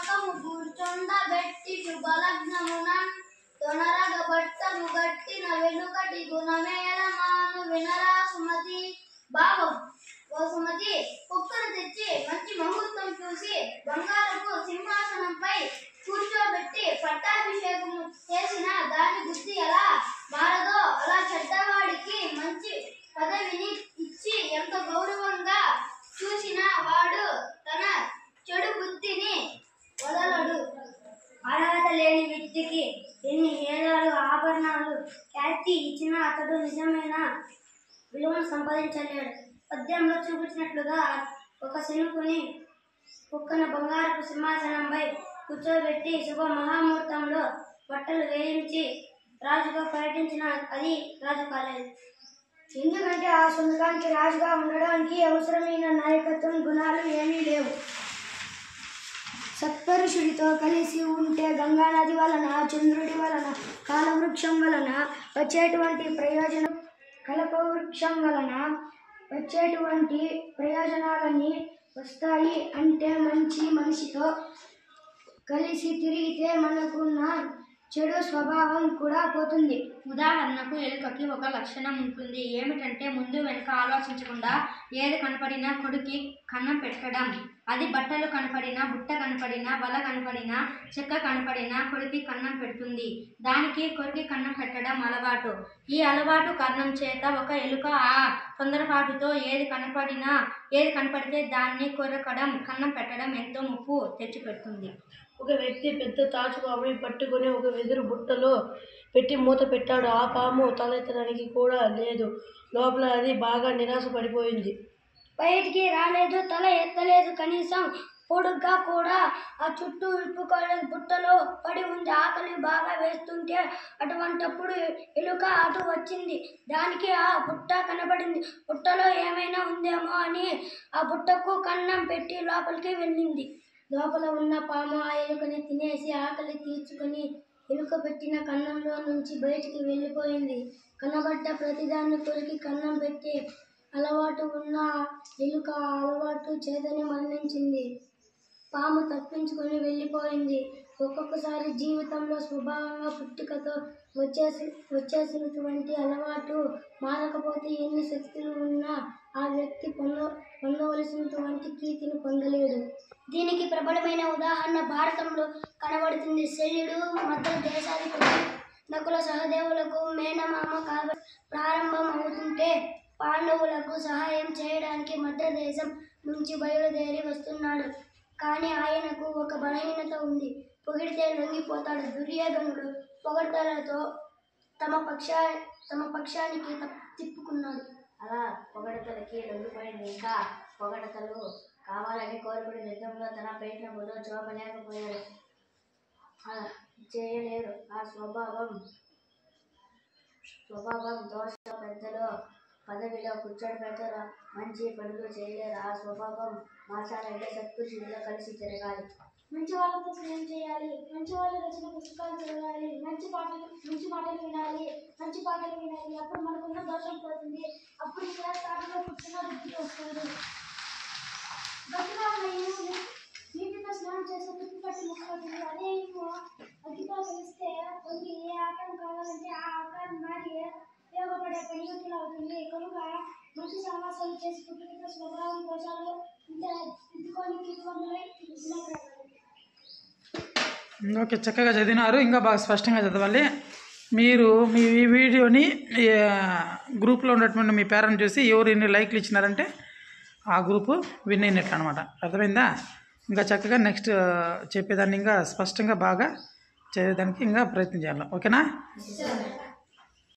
నమ్మకము కూర్చుండబెట్టి శుభలగ్నమునన్ తొనరగబట్టము గట్టిన వెనుకటి గుణమేళమాను వినరా సుమతి. భావం: ఓ సుమతి, కుక్కను తెచ్చి మంచి ముహూర్తం చూసి బంగారపు సింహాసనంపై కూర్చోబెట్టి పట్టాభిషేకము చేసిన దాని బుద్ధి ఎలా మారదో అలా చెడ్డవాడికి మంచి పదవిని ఇచ్చి ఎంత గౌరవంగా చూసిన వాడు తన చెడు బుద్ధిని వదలడు. అర్హత లేని వ్యక్తికి ఎన్ని హేళాలు ఆభరణాలు ఖ్యాతి ఇచ్చినా అతడు నిజమైన విలువను సంపాదించలేడు. పద్యంలో చూపించినట్లుగా ఒక శిల్పుని కుక్కను బంగారపు సింహాసనంపై కూర్చోబెట్టి శుభ మహాముహూర్తంలో బట్టలు వేయించి రాజుగా పర్యటించిన అది రాజు కాలేదు. ఎందుకంటే ఆ సుందరానికి రాజుగా ఉండడానికి అవసరమైన నాయకత్వం గుణాలు ఏమీ లేవు. సత్పురుషుడితో కలిసి ఉంటే గంగానది వలన, చంద్రుడి వలన, కాలవృక్షం వలన వచ్చేటువంటి ప్రయోజనం, కల్పవృక్షం వలన వచ్చేటువంటి ప్రయోజనాలన్నీ వస్తాయి. అంటే మంచి మనిషితో కలిసి తిరిగితే మనకున్న చెడు స్వభావం కూడా పోతుంది. ఉదాహరణకు ఎలుకకి ఒక లక్షణం ఉంటుంది. ఏమిటంటే ముందు వెనుక ఆలోచించకుండా ఏది కనపడినా కొడుకి కన్నం పెట్టడం. అది బట్టలు కనపడినా, బుట్ట కనపడినా, వల కనపడినా, చెక్క కనపడినా కొడుకి కన్నం పెడుతుంది. దానికి కొడుకి కన్నం పెట్టడం అలవాటు. ఈ అలవాటు కారణం చేత ఒక ఎలుక ఆ తొందరపాటుతో ఏది కనపడితే దాన్ని కొరకడం, కన్నం పెట్టడం ఎంతో ముప్పు తెచ్చిపెడుతుంది. ఒక వ్యక్తి పెద్ద తాచుపాముని పట్టుకుని ఒక వెదురు బుట్టలో పెట్టి మూత పెట్టాడు. ఆ పాము తలెత్తడానికి కూడా లేదు. లోపల అది బాగా నిరాశ పడిపోయింది. బయటికి రాలేదు, తల ఎత్తలేదు, కనీసం పొడుగ్గా కూడా ఆ చుట్టూ విప్పుకోలేదు. బుట్టలో పడి ఉంది. ఆకలి బాగా వేస్తుంటే అటువంటప్పుడు ఎలుక అటు వచ్చింది. దానికి ఆ బుట్ట కనబడింది. బుట్టలో ఏమైనా ఉందేమో అని ఆ బుట్టకు కన్నం పెట్టి లోపలికి వెళ్ళింది. లోపల ఉన్న పాము ఆ ఎలుకని తినేసి ఆకలి తీర్చుకొని ఎలుక పెట్టిన కన్నంలో నుంచి బయటికి వెళ్ళిపోయింది. కనబడ్డ ప్రతిదాన్ని కొరికి కన్నం పెట్టి అలవాటు ఉన్న ఎలుక ఆ అలవాటు చేదని మరణించింది. పాము తప్పించుకొని వెళ్ళిపోయింది. ఒక్కొక్కసారి జీవితంలో స్వభావంగా పుట్టుకతో వచ్చేసినటువంటి అలవాటు మారకపోతే ఎన్ని శక్తులు ఉన్నా ఆ వ్యక్తి పొందవలసినటువంటి కీర్తిని పొందలేడు. దీనికి ప్రబలమైన ఉదాహరణ భారతంలో కనబడుతుంది. శల్యుడు మద్ర దేశాధిపతి నకుల సహదేవులకు మేనమామ కాబట్టి ప్రారంభం అవుతుంటే పాండవులకు సహాయం చేయడానికి మద్రదేశం నుంచి బయలుదేరి వస్తున్నాడు. కానీ ఆయనకు ఒక బలహీనత ఉంది. పొగిడితే లొంగిపోతాడు. దుర్యోధనుడు పొగడ్తలతో తమ పక్షానికి తిప్పుకున్నాడు. అలా పొగడతలకి లొంగిపోయింది. ఇంకా పొగడతలు కావాలని కోరుకుని యుద్ధంలో తన ప్రయత్నములో చూపలేకపోయాడు. చేయలేరు. ఆ స్వభావం దోష. పెద్దలో పదవిలో కూర్చొని పెద్దలు మంచి పనులు చేయలేరు. ఆ స్వభావం మార్చాలంటే సత్పురుషులతో కలిసి తిరగాలి. మంచి వాళ్ళతో స్నేహం చేయాలి. మంచి వాళ్ళు రచన పుస్తకాలు చదవాలి. మంచి మాటలు వినాలి. అప్పుడు మనకున్న దోషం పోతుంది. అప్పుడు ఇలా స్థానంలో పుట్టిన బుద్ధికి వస్తుంది. గట్టిగా నీటితో స్నానం చేస్తే తుప్పు పట్టి ముక్కుతుంది. అదే అగ్గితో కలిస్తే ఒంటి ఏ ఆకారం కావాలంటే ఆ ఆకారం మారి ఉపయోగపడే పనిముట్లు అవుతుంది. కనుక మంచి సమాసాలు చేసి పుట్టుకతో స్వభావం దోషాలు దిద్దుకొని కీర్తివంతులై ఓకే, చక్కగా చదివినారు. ఇంకా బాగా స్పష్టంగా చదవాలి. మీరు మీ ఈ వీడియోని గ్రూప్లో ఉన్నటువంటి మీ పేరెంట్ చూసి ఎవరు ఎన్ని లైక్లు ఇచ్చినారంటే ఆ గ్రూపు విన్ అయినట్లు అనమాట. అర్థమైందా? ఇంకా చక్కగా నెక్స్ట్ చెప్పేదాన్ని ఇంకా స్పష్టంగా బాగా చదివేదానికి ఇంకా ప్రయత్నం చేయాలి. ఓకేనా?